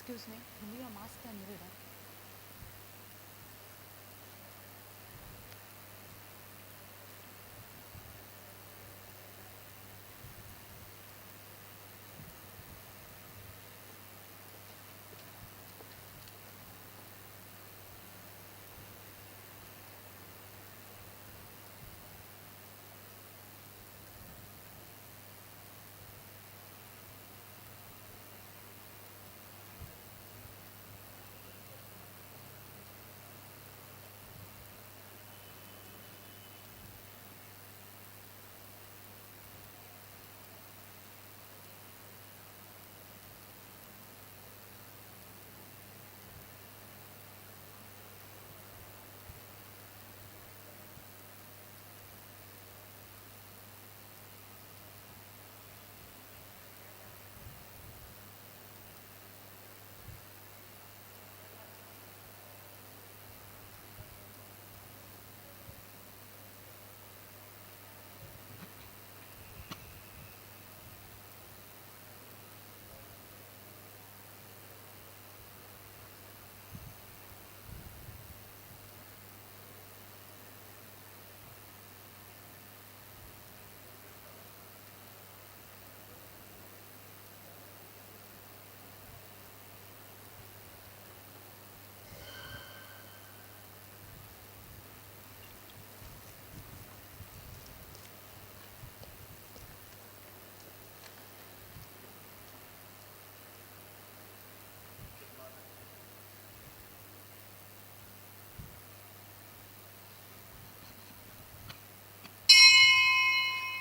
Excuse me, will you mask and reader?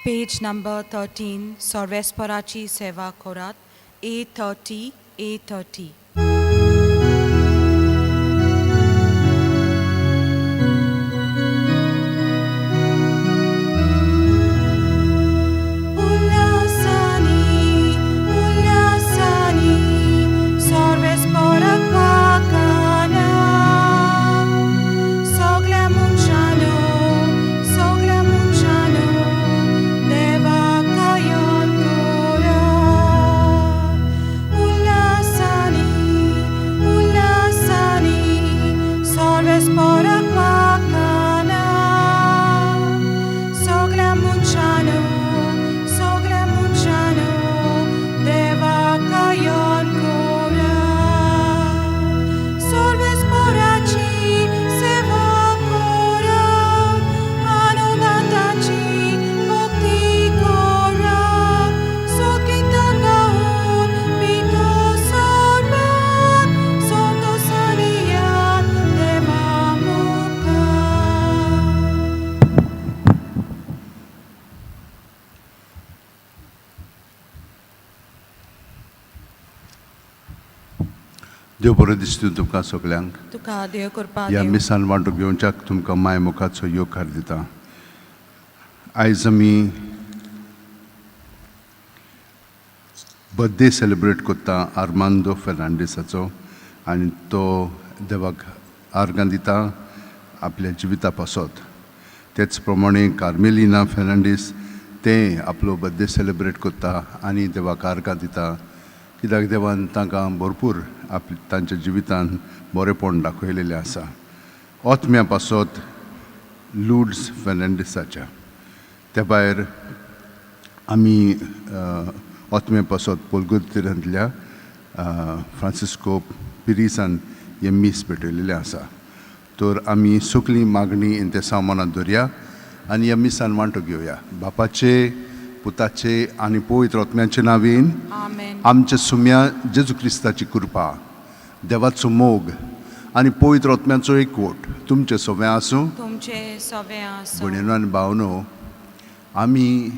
Page number 13, Sorvesporaci Seva Korat, A30, A30. देव बरो दिसता तुमकां सगल्यांक. तुका देव करपा ह्या देव. मिसान वांटो घेवच्याक तुमकां माय मुखाचो योगकार दिता. आयज आमी बर्थडे सेलिब्रेट करता आर्मांदो फेर्नांडीसाचो आनी तो देवाक आर्गां दिता आपल्या जिविता पासत. तेच प्रमाणे कार्मेलिना फेर्नांडीस ते आपलो बर्थडे सेलिब्रेट करता आनी देवाक आर्गां दिता कित्याक देवान तांकां भरपूर तांच्या जिवितान बरेपण दाखयलेलें आसा. ओतम्या पासत लुड्स फेर्नांडीसाच्या त्या भायर आमी ओतम्या पासत पोलगोत्तिरांतल्या फ्रांसिस्को पिरिसान हे मीस भेटयलेलें आसा. तर आमी सगळीं मागणी ते सामानांत दवरया आनी ह्या मिसान वांटो घेवया. बापाचे, पुताचे आनी पवित्र आत्म्याचे नांवेन आमेन. आमच्या सुम्या जेजू क्रिस्ताची कृपा, देवाचो मोग आनी पवित्र आत्म्याचो एकवट तुमचे सगळें आसूं. तुमचे सवे आसूं. भयणीनो आनी भावनो, आमी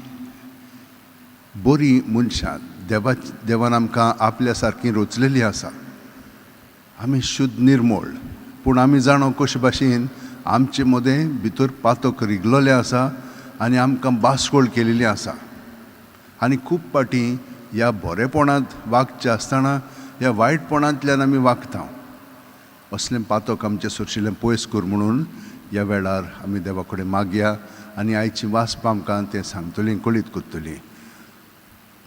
बरी मनशां देवान आमकां आपल्या सारकीं रचलेलीं आसा. आमी शुद्ध निर्मळ, पूण आमी जाणो कशे भाशेन आमचे मदें भितर पातक रिगलोले आसा आनी आमकां बासकोळ केलेली आसा. आनी खूब पाटी ह्या बरेपणांत वागचे आसतना ह्या वायटपणांतल्यान आमी वागता. असलें पातक आमचें सुरशिल्लें पयस कर म्हणून ह्या वेळार आमी देवा कडेन मागया आनी आयची वासपां आमकां तें सांगतलीं, कळीत करतलीं.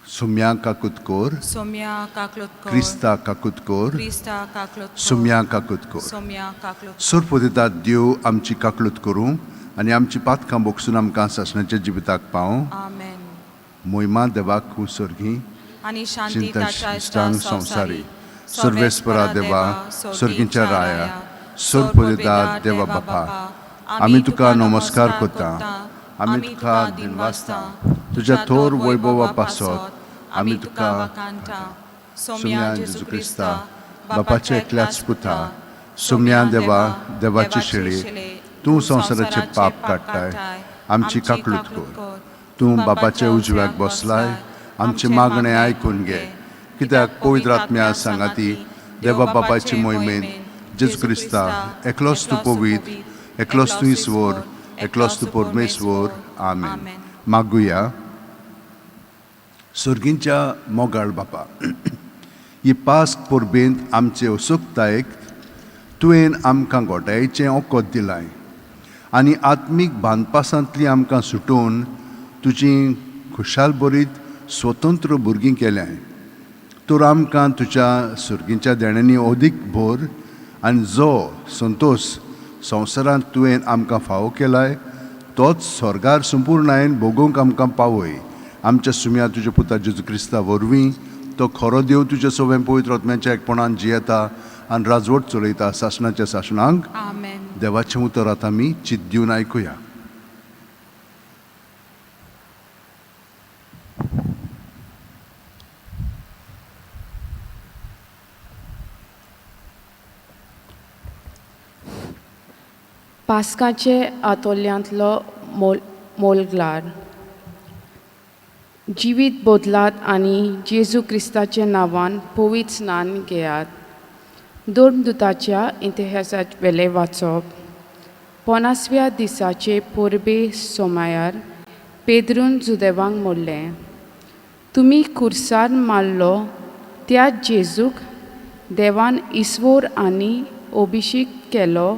Somya Kaklutkor Somya Kaklutkor, Krista Kaklutkor Krista Kaklutkor, Somya Kaklutkor Somya Kaklutkor. सुरपो दितात देव आमची काकलूत करूं आनी आमची पातकां बोगसून आमकां सासणाच्या जिविताक पावूं Amen. मोहिमा देवाक सर्गी Ani Shanti चिंतन Tacha इष्टांग Esta संसारी Sausari, सर्वेस्परा देवा सर्गींच्या राया सर्पदिता देवा बापा आमी तुका नमस्कार करता आमी तुका दिनवासता तुज्या थोर वैभवा पासत आमी तुका सोम्या जेजू क्रिस्ता बापाचे एकल्याच पुता सोम्या देवा देवाची शेळी तूं संवसाराचे पाप काडटाय आमची काकलूत कर तूं बापाचे उजव्याक बसलाय आमचे मागणे आयकून घे कित्याक पवित्र आत्म्या सांगाती देवा बापाची मोहिमेन जेजू क्रिस्ता एकलोच तूं पवित एकलोच तूं ईश्वर एकलोच तूं परमेश्वर आमेन मागुया सर्गींच्या मोगाळ बापा ही पास्क परबेंत आमचे उत्सुकतायेक तुवें आमकां घोटायेचें ओकोद दिलाय आनी आत्मीक बांदपासांतली आमकां सुटून तुजी खुशाल बरीत स्वतंत्र भुरगीं केल्याय तर आमकां तुज्या सर्गींच्या देण्यांनी अदीक भर आनी जो संतोश संवसारांत तुवें आमकां फावो केलाय तोच स्वर्गार संपूर्णायेन भोगूंक आमकां पावय आमच्या सुम्या तुज्या पुता जेजू क्रिस्ता वरवीं तो खरो देव तुज्या सगळ्या पवित्र आत्म्याच्या एकपणान जियेता आनी राजवट चलयता सासणाच्या सासणांक Amen. देवाचें उतर आतां आमी चित दिवन आयकुया पास्काचे आतोल्यांतलो मोलग्लार जिवीत बदलात आनी जेजू क्रिस्ताच्या नांवान पवित्र स्नान घेयात दोर्मदुताच्या इतिहासात वेले वाचप 50व्या दिसाचे परबे सोमायार पेद्रून जुदेवांक म्हणलें तुमी खुर्सार मारलो त्या जेजूक देवान ईश्वर आनी अभिषेक केलो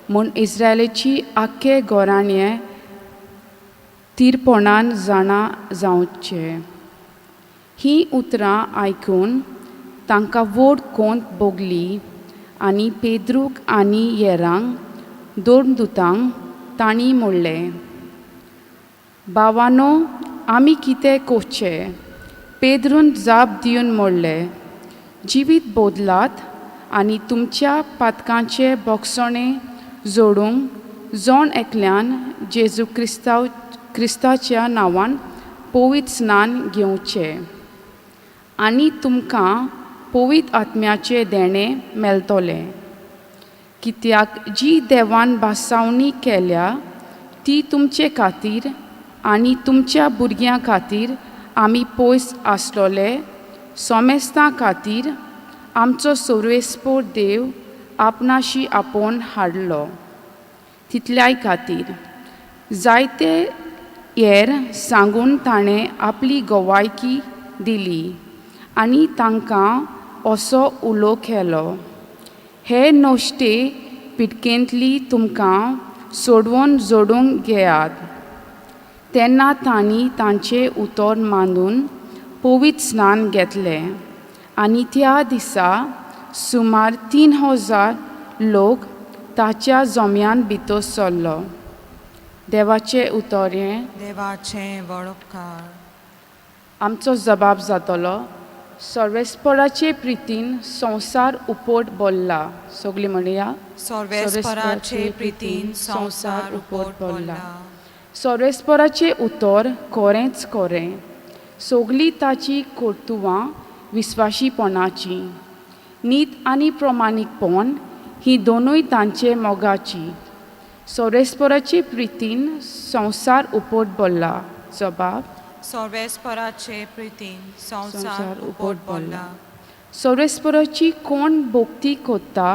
म्हूण इस्रायलेची आख्खे गोराणें तीरपणान जाणा जावचें ही उतरां आयकून तांकां व्हड कोंत भोगली आनी पेद्रूक आनी हेरांक दोर्मदुतांक तांणी म्हणलें भावानो आमी कितें करचें पेद्रून जाप दिवन म्हणलें जिवीत बदलात आनी तुमच्या पातकांचे बोगसणें जोडूंक जोण एकल्यान जेजू क्रिस्ताच्या नांवान पवित्र स्नान घेवचें आनी तुमकां पवित्र आत्म्याचें देणें मेळटलें कित्याक जी देवान भासावणी केल्या ती तुमचे खातीर आनी तुमच्या भुरग्यां खातीर आमी पयस आसलोले सोमेस्तां खातीर आमचो सर्वेस्पर देव आपणाशी आपोवन हाडलो तितल्याय खातीर जायते हेर सांगून ताणें आपली गोवायकी दिली आनी तांकां असो उलो केलो हे नोश्टे पिटकेंतली तुमकां सोडवून जोडूंक घेयात तेन्ना तांणी तांचें उतर मांडून पवित्र स्नान घेतलें आनी त्या दिसा सुमार 3000 लोक ताच्या जोम्यान भितर सरलो देवाचें उतर हें देवाचें वळखकार आमचो जबाब जातलो सर्वेस्पराचे प्रितीन संवसार उपोट बोल्ला सगळीं म्हणया सर्वेस्पराचे प्रितीन संवसार उपोट बोल्ला सर्वेस्पराचें उतर खरेंच खरें सगळीं ताची कर्तुवां विस्वाशीपणाची नीत आनी प्रमाणीकपण ही दोनूय तांचे मोगाची सर्वेस्पराचे प्रितीन संवसार उपोट बोल्ला जबाब सर्वेस्पराचे प्रितीन संवसार उपोट बोल्ला सर्वेस्पराची कोण भोक्ती कोत्ता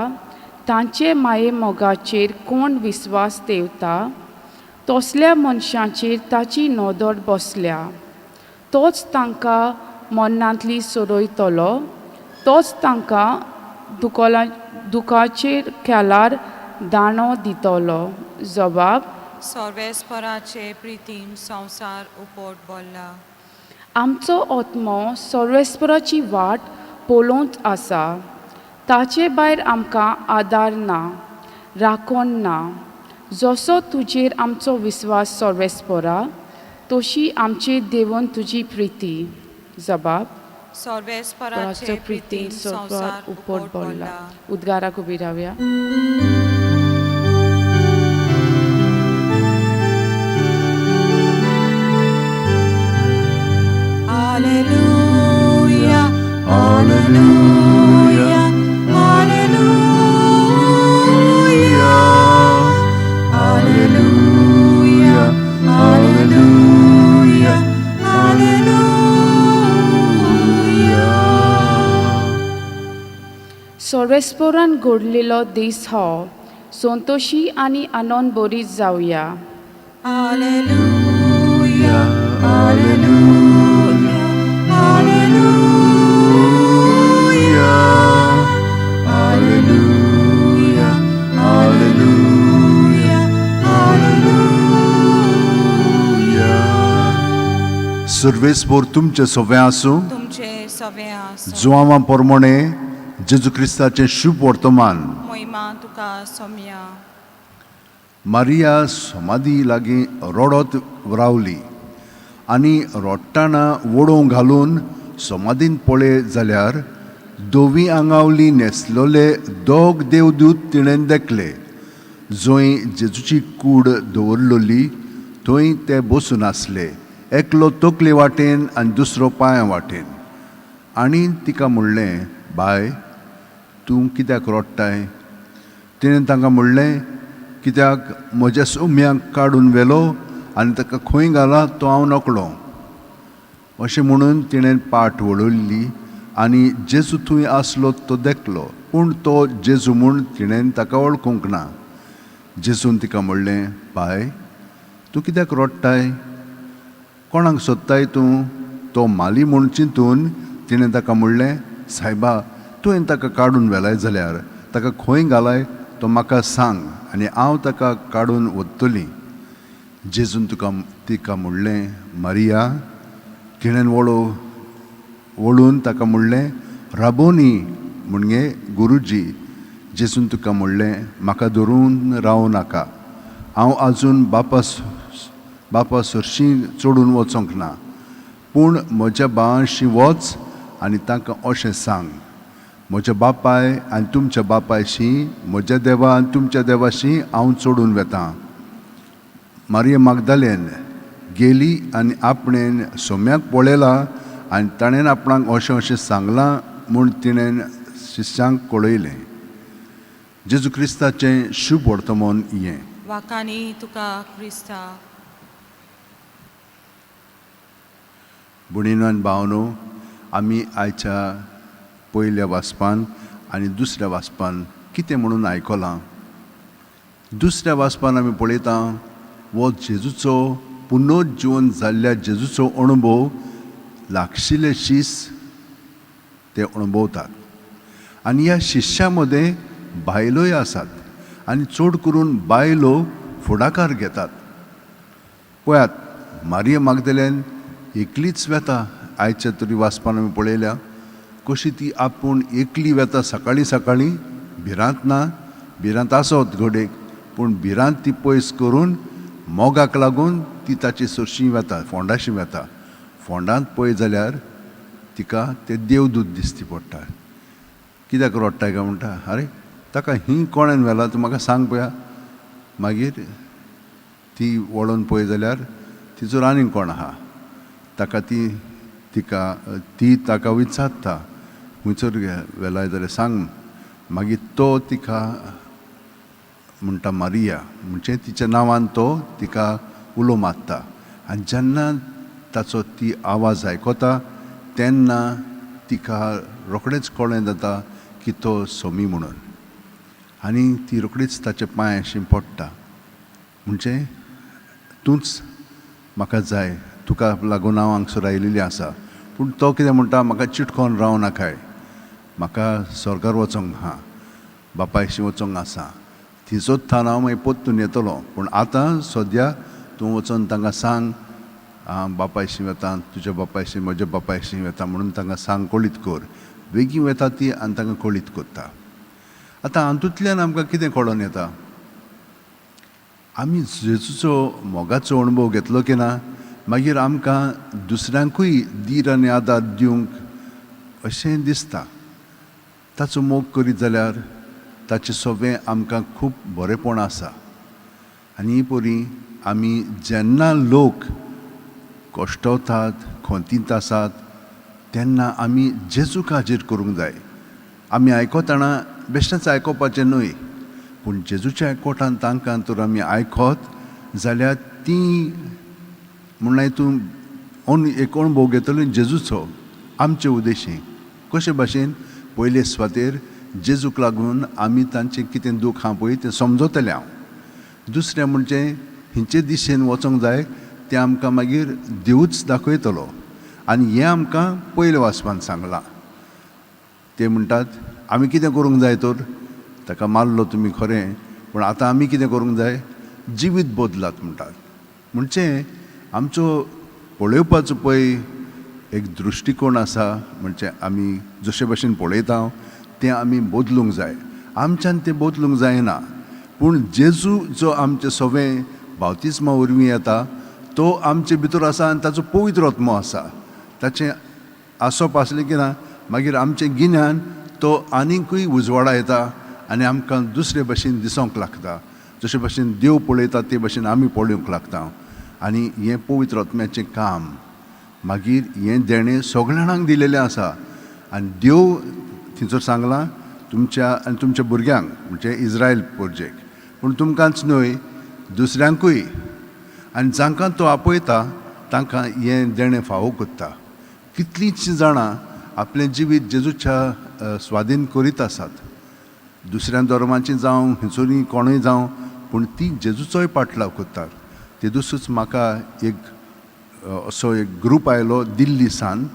तांचे माये मोगाचेर कोण विस्वास देवता तसल्या मनशांचेर ताची नदर बसल्या तोच तांकां मरणांतली सोडयतलो तोच तांकां दुखाचेर खेळार दाणो दितलो जबाब सर्वेस्पराचे प्रितीन संवसार उपोट बोल्ला आमचो आत्मो सर्वेस्पराची वाट पळोवंच आसा. ताचे भायर आमकां आदार ना, राखण ना. जसो तुजेर आमचो विस्वास सर्वेस्परा, तशी आमचेर देवून तुजी प्रिती. जबाब सर्वेस्पराचे प्रितीन संसार उपोट बोल्ला. उद्गाराक उबी रावया. Alleluia, Alleluia, Alleluia, Alleluia, Alleluia, Alleluia. सर्वेस्परान घडलेलो दीस हो संतोशी आनी आनंद बरी जावया. Alleluia, Alleluia, Alleluia, Alleluia, Alleluia, Alleluia. सर्वेस्पोर तुमचे सवे आसूं. तुमचे सवे आसूं. जुआवां पोरमोणे जेजू क्रिस्ताचें शुभ वर्तमान. मोहिमा तुका सोम्या. मारिया समाधी लागीं रोडत रावली आनी रोडटाना वडोवंक घालून समाधीन पळय जाल्यार दोवी आंगावली न्हेसलोले दोग देवदूत तिणें देखले. जंय जेजूची कूड दवरलोली थंय ते बसून आसले, एकलो तकले वाटेन आनी दुसरो पांया वाटेन. आनी तिका म्हणलें, बाय, तूं कित्याक रोडटाय? तिणें तांकां म्हणलें, कित्याक म्हज्या सोम्यांक काडून व्हेलो आनी ताका खंय घाला तो हांव नकळो. अशें म्हणून तिणें पाट वळयली आनी जेजू थंय आसलो तो देखलो, पूण तो जेजू म्हूण तिणें ताका वळखूंक ना. जेजून तिका म्हणलें, बाय, तूं कित्याक रोडटाय? कोणाक सोदताय तूं? तो माली म्हूण चिंतून तिणें ताका म्हणलें, सायबा, तुवें ताका काडून व्हेलाय जाल्यार ताका खंय घालाय तो म्हाका सांग आनी हांव ताका काडून व्हरतलीं. जेजून तिका म्हणलें, मारिया. तिणें वळून ताका म्हणलें, राबोनी, म्हणजे गुरुजी. जेजून तुका म्हणलें, म्हाका धरून रावूं नाका. हांव आजून बापा सरशीं चडून वचोंक ना, पूण म्हज्या भावांशी वच आनी तांकां अशें सांग, म्हज्या बापाय आनी तुमच्या बापायशी, म्हज्या देवा आनी तुमच्या देवाशी हांव चडून वेतां. मारिया मागदालेन गेली आनी आपणें सोम्याक पळयलां आनी ताणें आपणाक अशें अशें सांगलां म्हूण तिणें शिश्यांक कळयलें. जेजू क्रिस्ताचें शुभ वर्तमान हें. वाकानी तुका क्रिस्ता. भुणीनो आनी भावनो, आमी आयच्या पयल्या वाचपान आनी दुसऱ्या वाचपान कितें म्हणून आयकलां? दुसऱ्या वाचपान आमी पळयता वो जेजूचो पुनर्जीवन जाल्ल्या जेजूचो अणभव लागशिल्ले शीस ते अणभवतात. आनी ह्या शिश्यां मदें बायलोय आसात आनी चड करून बायलो फुडाकार घेतात. पळयात, मारिया मागदलेन एकलीच वेता. आयच्या तरी वाचपान आमी पळयल्या कशी ती आपूण एकली वेता. सकाळीं सकाळीं भिरांत आसत घोडेक, पूण भिरांत ती पयस करून मोगाक लागून ती ताची सरशीं वेता, फोंडाशी वेता. फोंडांत पळय जाल्यार तिका ते देवदूत दिश्टी पडटा. कित्याक रोडटाय काय म्हणटा, आरे ताका ही कोणेन व्हेला तूं म्हाका सांग पळया. मागीर ती वळोन पळय जाल्यार तिचो आनीक कोण आहा. ती ताका विचारता, खंयसर व्हेलाय जाल्यार सांग. मागीर तो तिका म्हणटा मारिया, म्हणजे तिच्या नांवान तो तिका उलो मारता. आनी जेन्ना ताचो ती आवाज आयकता तेन्ना तिका रोखडेंच कळ्ळें जाता की तो सोमी म्हणून. आनी ती रोखडीच ताच्या पांयाशी पडटा. म्हणजे तूंच म्हाका जाय, तुका लागून हांव हांगसर आयिल्ली आसा. पूण तो कितें म्हणटा, म्हाका चिटकोन रावं नाकाय, म्हाका स्वर्गार वचोंक आहा, बापायशी वचोंक आसा. तिचोच थान हांव मागीर पोत्तून येतलो, पूण आतां सद्या तूं वचोन तांकां सांग बापायशी वता, तुज्या बापायशी म्हज्या बापायशी वता म्हणून तांकां सांग कळीत कर. बेगीन वता ती आनी तांकां कळीत करता. आतां हातूंतल्यान आमकां कितें कळोन येता? आमी जेजूचो मोगाचो अणभव घेतलो की ना, मागीर आमकां दुसऱ्यांकूय धीर आनी आदार दिवंक अशें दिसता. ताचो मोग करीत जाल्यार ताचें सवें आमकां खूब बरेंपण आसा. आनी ही परी आमी जेन्ना लोक कश्टवतात, खोंतींत आसात, तेन्ना आमी जेजूक हाजीर करूंक जाय. आमी आयकतना बेश्टेच आयकोपाचें न्हय, पूण जेजूच्या एकवटान तांकां तर आमी आयकत जाल्यार ती म्हणून हितून एक अणभव घेतलो जेजूचो आमचे उद्देशी. कशे भाशेन पयले सुवातेर जेजूक लागून आमी तांचें कितें दूख आहा पळय तें समजतलें हांव. दुसरें म्हणजे हिंचे दिशेन वचोंक जाय तें आमकां मागीर देवूच दाखयतलो. आनी हें आमकां पयले वाचपान सांगलां. ते म्हणटात आमी कितें करूंक जाय तर? ताका मारलो तुमी खरें, पूण आतां आमी कितें करूंक जाय? जिवीत बदलात म्हणटात. म्हणजे आमचो पळोवपाचो पळय एक दृश्टीकोण आसा, म्हणजे आमी जशे भाशेन पळयता तें आमी बदलूंक जाय. आमच्यान तें बदलूंक जायना, पूण जेजू जो आमचें सवें बावतिस्मा वरवीं येता तो आमचे भितर आसा आनी ताचो पवित्र आत्मो आसा. ताचें आसप आसलें की ना मागीर आमचे गिन्यान तो आनिकूय उजवाडा येता आनी आमकां दुसरे भाशेन दिसोंक लागता. जशे भाशेन देव पळयता ते भाशेन आमी पळोवंक लागता. आनी हें पवित्र आत्म्याचें काम मागीर हें देणें सगळ्या जाणांक दिलेलें आसा. आनी देव थंयसर सांगलां तुमच्या आनी तुमच्या भुरग्यांक म्हणजे इज्रायल पोरजेक, पूण तुमकांच न्हय दुसऱ्यांकूय. आनी जांकां तो आपयता तांकां हें देणें फावो करता. कितलींच जाणां आपलें जिवीत जेजूच्या स्वाधीन करीत आसात, दुसऱ्या धर्माचीं जावं हिंसोरी कोणूय जावं, पूण ती जेजूचोय पाटलाव करतात. ते दिसूच म्हाका एक असो एक ग्रूप आयलो दिल्ली सान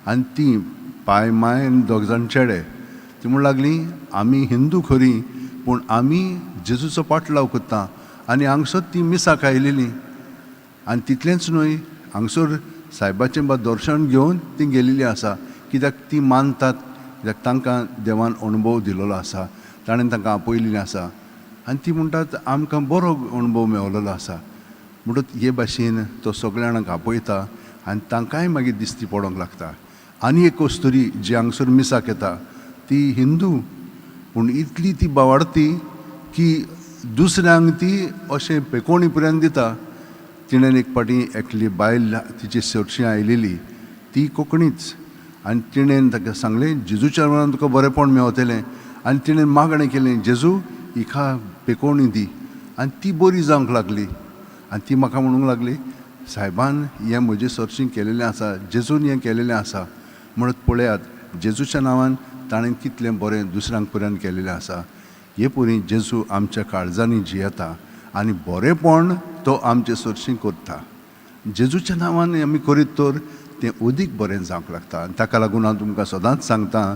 आनी ती पाय माय आनी दोग जाण चेडे. ती म्हणूंक लागलीं आमी हिंदू खरीं पूण आमी जेजूचो पाटलाव करता. आनी हांगसर ती मिसाक आयलेलीं. आनी तितलेंच न्हय, हांगसर सायबाचें दर्शन घेवन ती गेलेलीं आसा. कित्याक ती मानतात, कित्याक तांकां देवान अणभव दिलेलो आसा, ताणें तांकां आपयलेलीं आसा. आनी ती म्हणटात आमकां बरो अणभव मेळलेलो आसा. म्हणटच हे भाशेन तो सगळ्या जाणांक आपयता आनी तांकांय मागीर दिश्टी पडोंक लागता. आनी एक कस्तुरी जी हांगसर मिसाक येता ती हिंदू, पूण इतली ती बावाडती की दुसऱ्यांक ती अशें पेकोणी पर्यंत दिता. तिणें एक पाटी एकली बायल तिची चडशी आयलेली ती कोंकणीच, आनी तिणें ताका सांगलें जेजूच्या मनान तुका बरेंपण मेवतलें. आनी तिणें मागणें केलें जेजू हिका पेकोवणी दी. आनी ती बरी जावंक लागली. आनी ती म्हाका म्हणूंक लागली सायबान हें म्हजे सरशीं केलेलें आसा, जेजून हें केलेलें आसा. म्हणत पळयात जेजूच्या नांवान ताणें कितलें बरें दुसऱ्यांक पर्यंत केलेलें आसा. हे परी जेजू आमच्या काळजांनी जियेता आनी बरेंपण तो आमचे सरशीं करता. जेजूच्या नांवान आमी करीत तर तें अदीक बरें जावंक लागता. आनी ताका लागून हांव तुमकां सदांच सांगता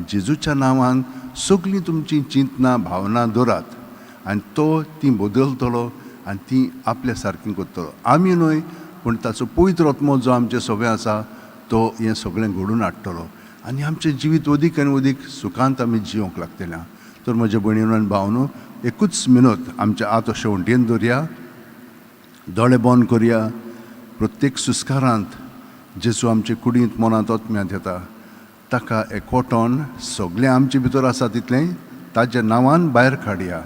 जेजूच्या नांवान सगळीं तुमची चिंतना भावना दवरात आनी तो ती बदलतलो आनी ती आपल्या सारकी करतलो. आमी न्हय पूण ताचो पवित्र आत्मो जो आमचे सगळें आसा तो हें सगळें घडोवन हाडटलो आनी आमचें जिवीत अदीक आनी अदीक सुखांत आमी जिवंक लागतलें. तर म्हज्या भयणीनो आनी भावनो एकूच मिनट आमच्या आत शेवंटेन दवरया, दोळे बंद करया. प्रत्येक सुस्कारांत जेजू आमचे कुडींत मनांत ओतम्यांत येता. ताका एकवटोन सगळें आमचे भितर आसा तितलें ताच्या नांवान भायर काडया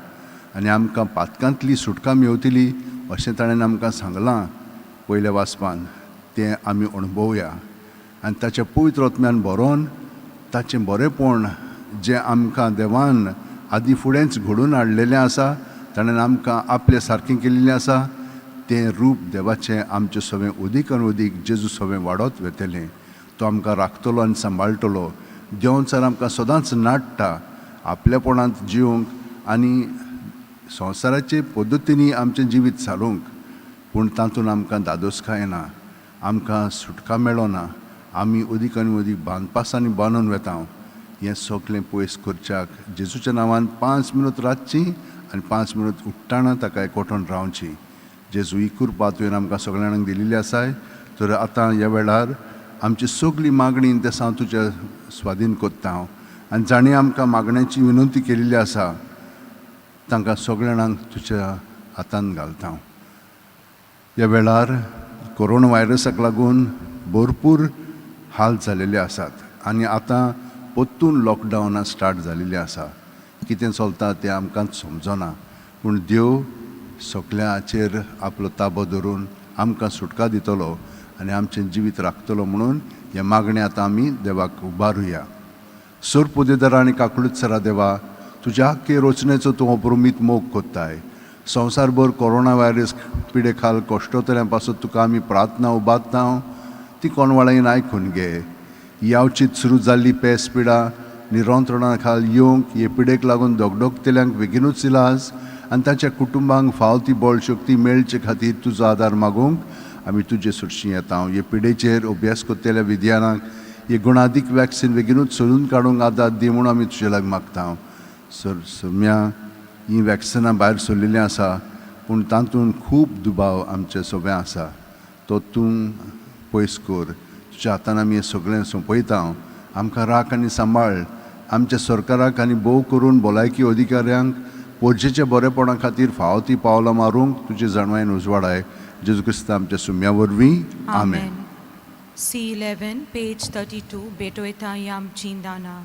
आनी आमकां पातकांतली सुटका मेवतली अशें ताणें आमकां सांगलां पयल्या वाचपान. तें आमी अणभवया आनी ताच्या पवित्र आत्म्यान भरोवन ताचें बरेंपण जें आमकां देवान आदी फुडेंच घडोवन हाडलेलें आसा, ताणें आमकां आपले सारकें केल्लें आसा, तें रूप देवाचें आमचें सवें अदीक आनी अदीक जेजू सवें वाडत वेतलें. तो आमकां राखतलो आनी सांबाळटलो. देंवचार आमकां सदांच नाडटा आपल्यापणांत जिवंक आनी संवसाराचे पद्दतींनी आमचें जिवीत चालूंक. पूण तातूंत आमकां दादोसकाय ना, आमकां सुटका मेळना. आमी अदीक आनी अदीक बांदपासांनी बांदून वेता. हें सगळें पयस करच्याक जेजूच्या नांवान 5 मिनट रातची आनी 5 मिनट उठ्ठाणा ताका एकवटून रावची. जेजू ही कृपा तुवें आमकां सगळ्यांक दिलेली आसाय. तर आतां ह्या वेळार आमची सगळी मागणी तें हांव तुज्या स्वाधीन कोत्ता हांव आनी जाणीं आमकां मागण्याची विनंती केलेली आसा तांकां सगळ्या जाणांक तुज्या हातांत घालता हांव. ह्या वेळार कोरोना व्हायरसाक लागून भरपूर हाल जालेले आसात आनी आतां परतून लॉकडावनां स्टार्ट जालेलीं आसा. कितें चलता तें आमकांच समजना, पूण देव सगळ्याचेर आपलो ताबो धरून आमकां सुटका दितलो आनी आमचें जिवीत राखतलो म्हणून हे मागणे आतां आमी देवाक उबारुया. सर पुदेदार आनी काकुळीतसरा देवा, तुज्या आख्खे रचनेचो तूं अप्रमीत मोग कोत्ताय. संवसारभर कोरोना व्हायरस पिडे खाल कश्टतल्यां पासून तुका आमी प्रार्थना उबारता. ती कोणवाळेन आयकून घे. यावचीत सुरू जाल्ली पेस पिडा निरंत्रणा खाल येवंक हे पिडेक लागून दोगदोगतेल्यांक बेगीनूच इलाज आनी ताच्या कुटुंबांक फाव ती बळ शक्ती मेळचे खातीर तुजो आदार मागूंक आमी तुजे सुरशीं येता. हे पिडेचेर अभ्यास कोत्तेल्या विद्यानाक हे गुणादीक वॅक्सीन बेगीनूच सोदून काडूंक आदार दी म्हणून आमी तुजे लाग मागता. सर सौम्या, ही वॅक्सिनां भायर सरलेलीं आसा पूण तातूंत खूब दुबाव आमचे सगळ्या आसा. तो तूं पयस कर. तुज्या हातान आमी हें सगळें सोंपयता. आमकां राख आनी सांबाळ. आमच्या सरकाराक आनी भोव करून भलायकी अधिकाऱ्यांक पोरजेच्या बरेपणा खातीर फाव ती पावलां मारूंक तुजे जाणवायेन उजवाडाय. जेजू क्रिस्त आमच्या सुम्या वरवीं. आमेन. C11, page 32, Betoita Yam Chindana.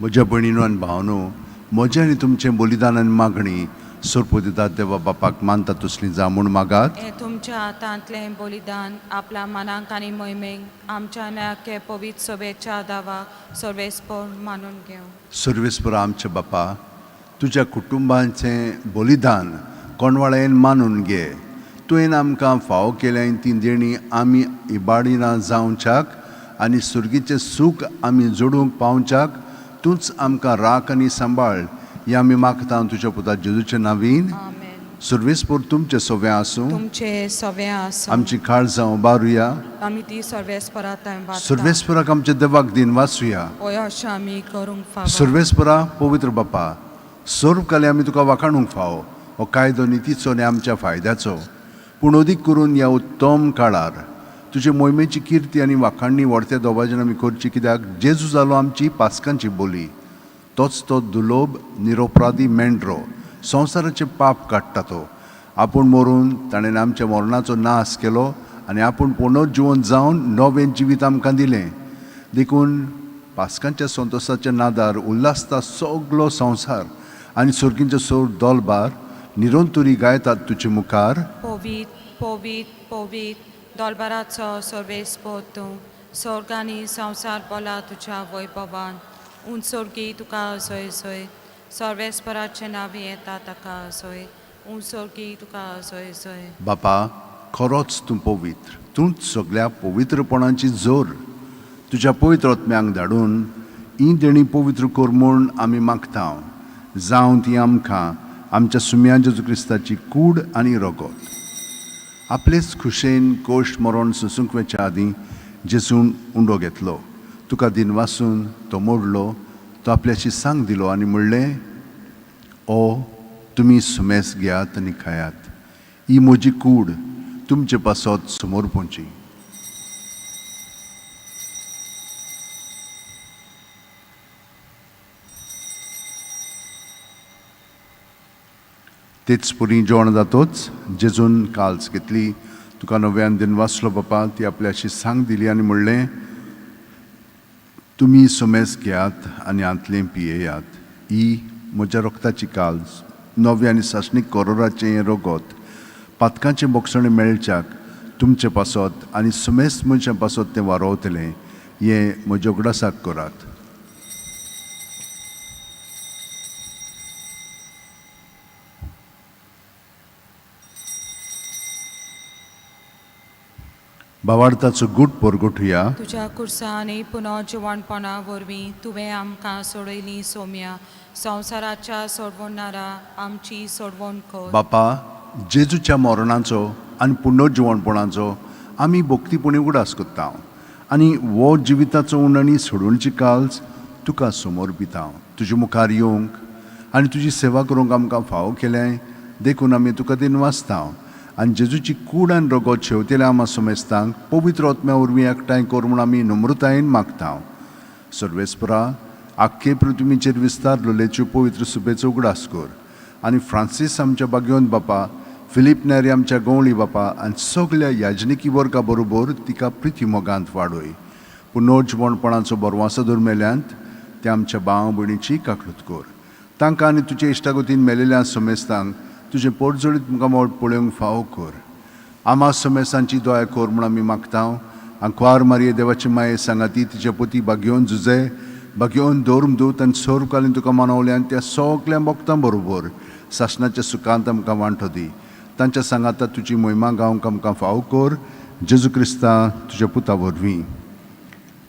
म्हज्या भयणीनो आनी भावनो, म्हजें आनी तुमचें बलिदान आनी मागणी सोरपोदितात देवा बापाक मानता तसली जा म्हूण मागात. हे तुमच्या हातांतलें बलिदान आपल्या मनाक आनी मोहिमेक आमच्या नाके पवित्र सभेच्या दावा सर्वेस्पर मानून घेवं. सर्वेस्पर आमचे बापा, तुज्या कुटुंबाचें बलिदान कोणवाळेन मानून घे. तुवें आमकां फाव केल्या ती देणी आमी इबाडिना जावच्याक आनी सुर्गीचें सूख आमी जोडूंक पावच्याक तूंच आमकां राख आनी सांबाळ. हें आमी मागता तुज्या पुता जेजूच्या नांवीन. आमेन. सर्वेस्पर तुमचे सवे आसूं. तुमचे सवे आसूं. आमची काळजां उबारुया. आमी ती सर्वेस्परांत वाचता. सर्वेस्पराक आमच्या देवाक दिन वाचुया. होय अशें आमी करूंक फाव. सर्वेस्परा पवित्र बापा, सर्व काले आमी तुका वाखाणूंक फाव. हो कायदो नितीचो आनी आमच्या फायद्याचो, पूण अदीक करून ह्या उत्तम काळार तुजे मोहिमेची किर्ती आनी वाखाणणी व्हडत्या दोबाजन आमी करची, कित्याक जेजू जालो आमची पासकांची बोली. तोच तो दुलोब निरोपराधी मेंढरो संवसाराचे पाप काडटा. तो आपूण मरून ताणें आमच्या मरणाचो नाश केलो आनी आपूण पुनर्जिवन जावन नवें जिवीत आमकां दिलें. देखून पासकांच्या संतोशाच्या नादार उल्हासता सगलो संवसार आनी सुर्गींचो सोर दोलबार निरंतरी गायतात तुजे मुखार. पवित पवित पवित दोलबाराचो सर्वेस्पर तूं. स्वर्ग आनी संवसार बोला तुज्या वैभवान. उंचोर्गी तुका असोय सोय. सर्वेस्पराचें नांव येता ताका असोय. उंचोर्गी तुका असोय सोय. बापा, खरोच तूं पवित्र. तूंच सगळ्या पवित्रपणाची जोर. तुज्या पवित्र आत्म्यांक धाडून ही देणी पवित्र कर म्हूण आमी मागता. जावं ती आमकां आमच्या सुम्या जेजू क्रिस्ताची कूड आनी रगत. आपलेच खुशेन कोश्ट मरण सुसूंकवेच्या आदीं जेजून उंडो घेतलो. तुका दिन वाचून तो मोडलो. तो आपल्याची सांग दिलो आनी म्हणलें, ओ तुमी सुमेस घेयात आनी खायात. ही म्हजी कूड तुमचे पासत समोर पोंची. तेच पुरी जेवण जातोच जेजून काल्स घेतली, तुका नव्यान दिन वाचलो बापा, ती आपल्याशी सांग दिली आनी म्हणलें, तुमी सुमेस घेयात आनी आंतलें पियेयात. ही म्हज्या रोगताची काल्स, नवे आनी सासणीक कोरोराचें रगत, पातकांचे बोगसणे मेळच्याक तुमचे पासत आनी सुमेस मनशां पासत तें वारोवतलें. हें म्हज्या उगडासाक करात. भावार्थाचो गूट परगटुया. तुज्या कुर्सांनी पुनो जिवणपणा वरवीं तुवें आमकां सोडयली सोम्या, संवसाराच्या सोडवणारा आमची सोडवण कर. बापा, जेजूच्या मरणाचो आनी पुनर्जिवणपणाचो आमी भक्तीपणी उगडास कोत्ता आनी वो जिविताचो उंडणी सोडूनची काल्स तुका समोर पिता. तुजे मुखार येवंक आनी तुजी सेवा करूंक आमकां फावो केलें देखून आमी तुका दिन वाचता आनी जेजूची कूड आनी रगत शेवतेल्या आमा समेस्तांक पवित्र आत्म्या वरवीं एकठांय कर म्हूण आमी नम्रतायेन मागता. सर्वेस्परा, आख्खे पृथ्वीचेर विस्तार लोलेच्यो पवित्र सुबेचो उगडास कर आनी फ्रांसीस आमच्या बागेवन बापा, फिलीप नेरी आमच्या गवळी बापा आनी सगल्या याजनिकी वर्गा बरोबर तिका प्रिती मोगांत वाडय. पुनर्जिवणपणाचो बरवासो धर्मेल्यांत ते आमच्या भाव भयणीची काकलूत कर. तांकां आनी तुजे इश्टागतीन मेलेल्या समेस्तांक तुजे पोटजोडीत मुखामोळ पळोवंक फावो कर. आमा समेस्तांची दया कर म्हूण आमी मागता. आंकवार मारये देवाची माये सांगाती तिचे पती बागेवन झुजे, बागेवन दोरमदूत आनी सोरकालीन तुका मानवल्यान त्या सगल्या भक्तां बरोबर सासणाच्या सुखांत आमकां वांटो दी. तांच्या सांगाता तुजी महिमा गावंक आमकां फावो कर. जेजू क्रिस्ता तुज्या पुता वरवीं,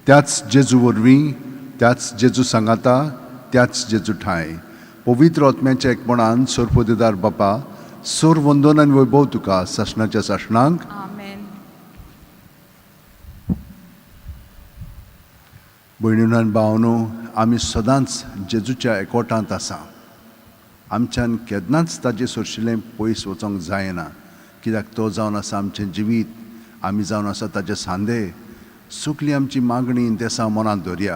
त्याच जेजू वरवीं, त्याच जेजू सांगाता, त्याच जेजू ठाय पवित्र आत्म्याच्या एकपणान सोरपोदेदार बापा, सोर वंदन आनी वैभव तुका सासणाच्या सासणांक. आमेन. भयणीनो आनी भावनो, आमी सदांच जेजूच्या एकवटांत आसा. आमच्यान केन्नाच ताजे सोरशिल्लें पयस वचोंक जायना, कित्याक तो जावन आसा आमचें जिवीत, आमी जावन आसा ताजे सांदे. सगळी आमची मागणी तेसा मनांत दवरया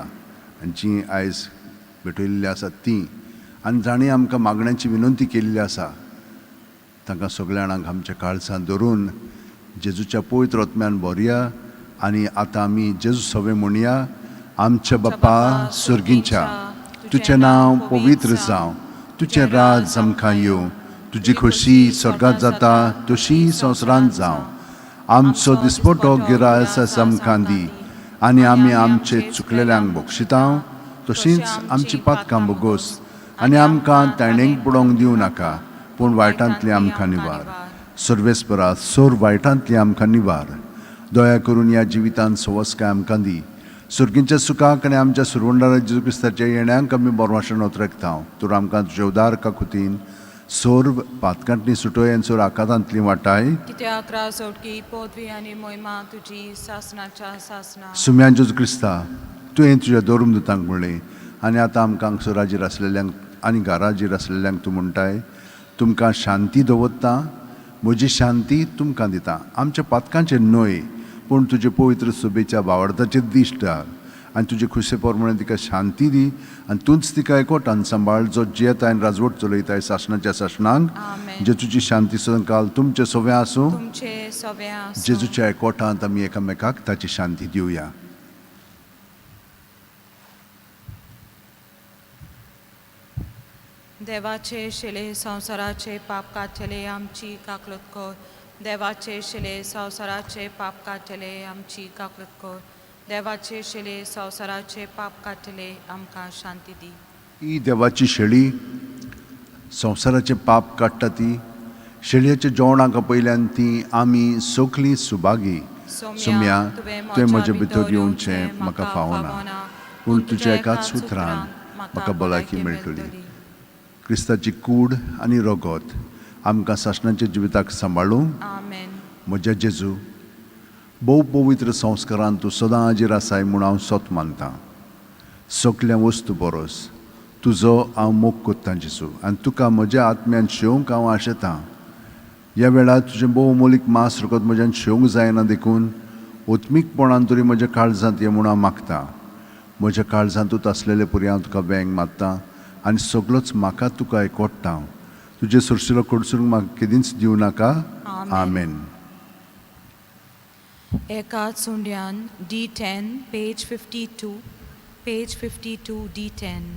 आनी जी आयज भेटयल्ली आसा ती आनी जाणीं आमकां मागण्यांची विनंती केल्ली आसा तांकां सगळ्या जाणांक आमच्या काळजांत धरून जेजूच्या पवित्र आत्म्यान भरया. आनी आतां आमी जेजू सवे म्हणया. आमच्या बाप्पा सुर्गींच्या, तुजें नांव पवित्र जावं, तुजें राज आमकां येवं, तुजी खोशी स्वर्गांत जाता तशी संवसारांत जावं. आमचो दिसपटो गिरायस आमकां दी आनी आमी आमचे चुकलेल्यांक बक्षिता तशींच आमची पातकां बोगोस आनी आमकां तायणेक पडोवंक दिवं नाका, पूण वायटांतली आमकां निवार. सर्वेस्परा, सोर वायटांतली आमकां निवार. दया करून ह्या जिवितांत सवस्काय आमकां दी. सुर्गींच्या सुखाक आनी आमच्या सुरवंडारा जेजू क्रिस्ताच्या येण्याक आमी बरवाशेन उतरकता. तर आमकां तुज्या उदार काकुतीन सोर पातकांतली सुटोय आनी सोर आकांतांतली वाटाय. कित्याक रास ओडकी पदवी आनी मोहिमा तुजी सासणाच्या सासणा. सुम्या जेजू क्रिस्ता, तुवें तुज्या दोरमदूतांक म्हणलें आनी आतां आमकां हांगसराचेर आसलेल्यांक आनी घराचेर आसलेल्यांक तूं म्हणटाय, तुमकां शांती दवरता, म्हजी शांती तुमकां दिता. आमच्या पातकांचेर न्हय, पूण तुजे पवित्र सुबेच्या भावार्थाचेर दिश्ट आनी तुजे खुशे प्रमाणे तिका शांती दी आनी तूंच तिका एकवटान सांबाळ, जो जियेता आनी राजवट चलयताय सासणाच्या सासणांक. जेजूची शांती सदांकाल तुमचे सवे आसूं. जेजूच्या एकवटांत आमी एकामेकाक ताची शांती दिवया. देवाचे शिले संवसाराचे पाप कातले आमची काकलूत कर. देवाचे शिले संवसाराचे पाप कातले आमची काकलूत कर. देवाचे शिले संवसाराचे पाप कातले आमकां शांती दी. ही देवाची शेळी संवसाराचे पाप काडटा ती. शेळयेच्या जेवणाक पयल्यान ती आमी सगळीं सुभागी. सुम्या, तुवें म्हजे भितर येवचें म्हाका फावना, पूण तुज्या एकाच उतरान म्हाका भलायकी मेळटली. क्रिस्ताची कूड आनी रगत आमकां सासणाच्या जिविताक सांबाळूं. म्हज्या जेजू, भोव पवित्र संस्कारांत तूं सदां हाजीर आसाय म्हूण हांव सोत मानतां. सगल्या वस्तू बरोस तुजो हांव मोग कोत्तां जेजू आनी तुका म्हज्या आत्म्यान शेवंक हांव आशेतां. ह्या वेळार तुजें भोव मोलीक मास रगत म्हज्यान शेवंक जायना देखून ओत्मीकपणान तरी म्हज्या काळजांत ये म्हूण हांव मागतां. म्हज्या काळजांतूच आसलेले परी हांव तुका वेंग मारतां आनी सगळोच म्हाका तुका एकवटतां. तुजे सुरशिलो कडसूंक म्हाका केदींच दिवं नाका. आमेन. एका चुंड्यान D10, page 52, page 52, D10.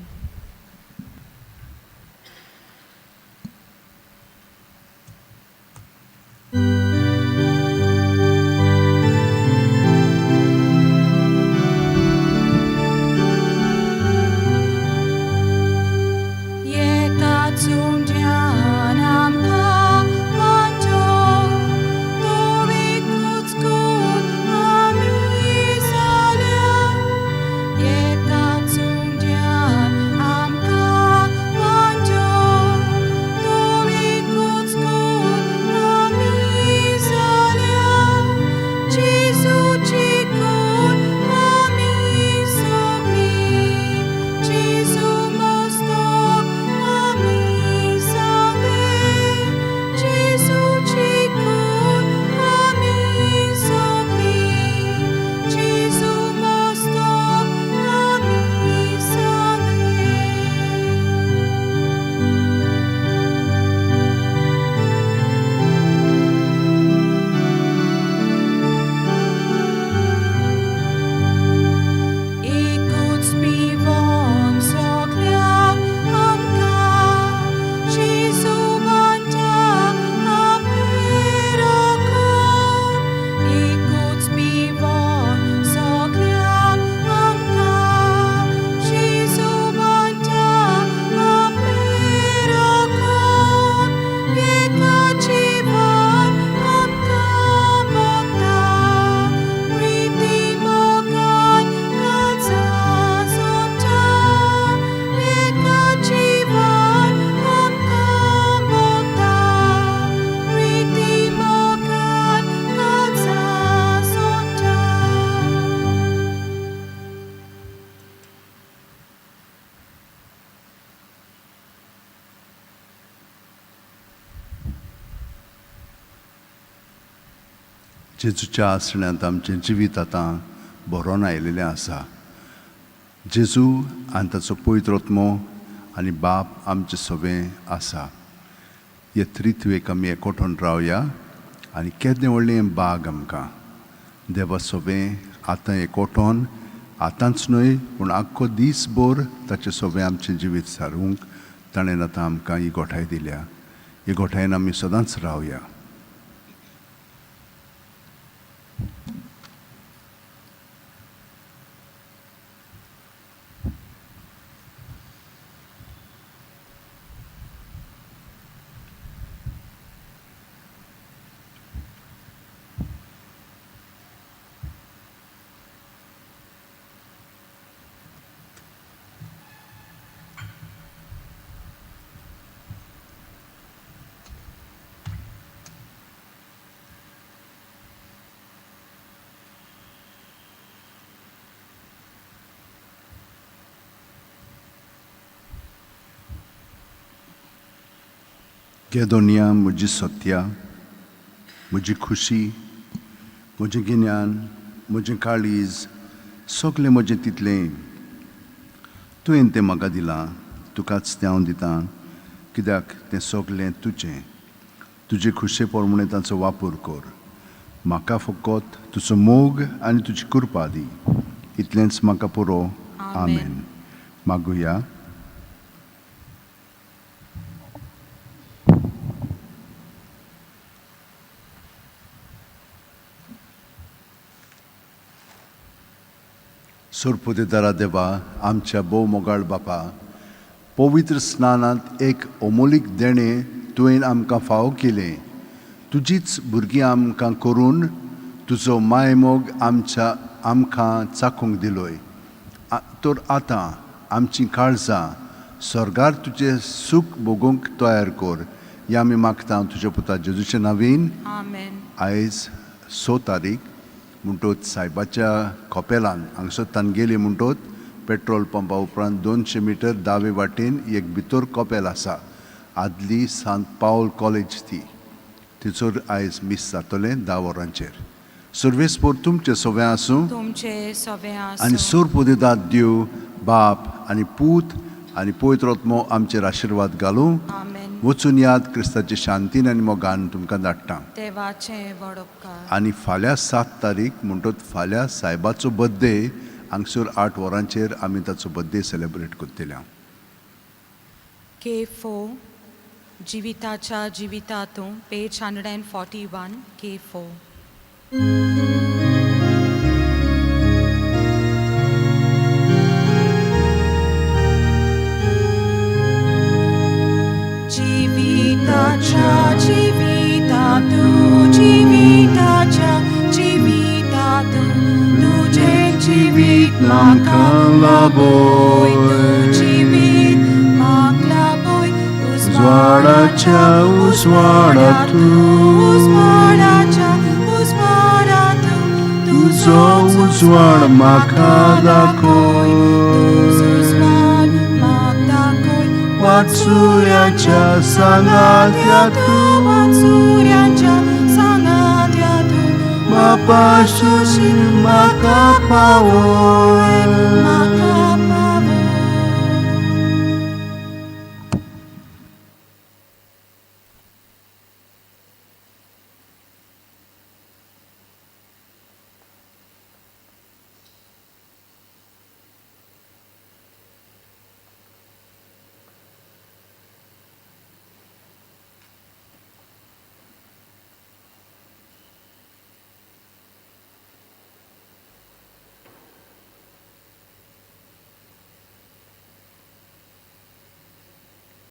जेजूच्या आसण्यात आमचें जिवीत आतां भरोन आयिल्लें आसा. जेजू आनी ताचो पवित्र आत्मो आनी बाप आमचें सगळें आसा. हे त्रित्वेक आमी एकवटून रावया आनी केदें व्हडलें बाग आमकां. देवा सगळें आतां एकवटोन आतांच न्हय पूण आख्खो दीसभर ताचें सगळें आमचें जिवीत सारूंक ताणें आतां आमकां ही घोटाय दिल्या. ही घोटायेन आमी सदांच रावया. केदोनिया म्हजी सत्या, म्हजी खुशी, म्हजें गिन्यान, म्हजें काळीज, सगळें म्हजें तितलें तुवें तें म्हाका दिलां. तुकाच तें हांव दितां कित्याक तें सगळें तुजें. तुजे खुशे प्रमाणें ताचो वापर कर. म्हाका फकत तुजो मोग आनी तुजी कृपा दी. इतलेंच म्हाका पुरो. आमेन. मागुया. सुरपुतेदारा देवा, आमच्या भोव मोगाळ बापा, पवित्र स्नानांत एक अमोलीक देणें तुवें आमकां फावो केलें. तुजीच भुरगीं आमकां करून तुजो मायमोग आमकां चाखूंक दिलोय. तर आतां आमचीं काळजां स्वर्गार तुजें सूख भोगूंक तयार कर. हें आमी मागता तुज्या पुता जेजूच्या नांवान. आमेन. आयज 6 तारीख म्हणटोच सायबाच्या खोपेलान हांगसर तान गेली म्हणटोच पेट्रोल पंपा उपरांत 200 मिटर दावे वाटेन एक भितर कपेल आसा आदली सांत पावल कॉलेज ती तिचोर आयज मिस जातलें 10 वरांचेर. सर्वेस्पोर तुमचे सगळें आसूं तुमचे सवे आनी सोर पुदिदाद दिव बाप आनी पूत आनी पवित्र आत्मो आमचेर आशिर्वाद घालूं. आमेन. वचून याद क्रिस्ताची शांतीन आनी मोगान तुमकां धाडटा. देवाचे व्हड उपकार. आनी फाल्यां 7 तारीख म्हणटत फाल्यां सायबाचो बर्थडे हांगसर 8 वरांचेर आमी ताचो बर्थडे सेलेब्रेट करतल्या. K4 जिविताच्या जिवितातूं पेज 141 K4. जीविताच्या जीवितातूं जीविताच्या जीवितातूं तुझे जीवित म्हाका लाबोय तूं जीवित म्हाका लाबोय उजवाडाच्या उजवाडातूं उजवाडाच्या उजवाडातूं तुजो उजवाड म्हाका दाखोय तुजो उजवाड म्हाका दाखोय वाचुऱ्याच्या सांगात्यातूं वाचुऱ्याच्या सांगात्यातूं बापा सुशील म्हाका पावोय म्हाका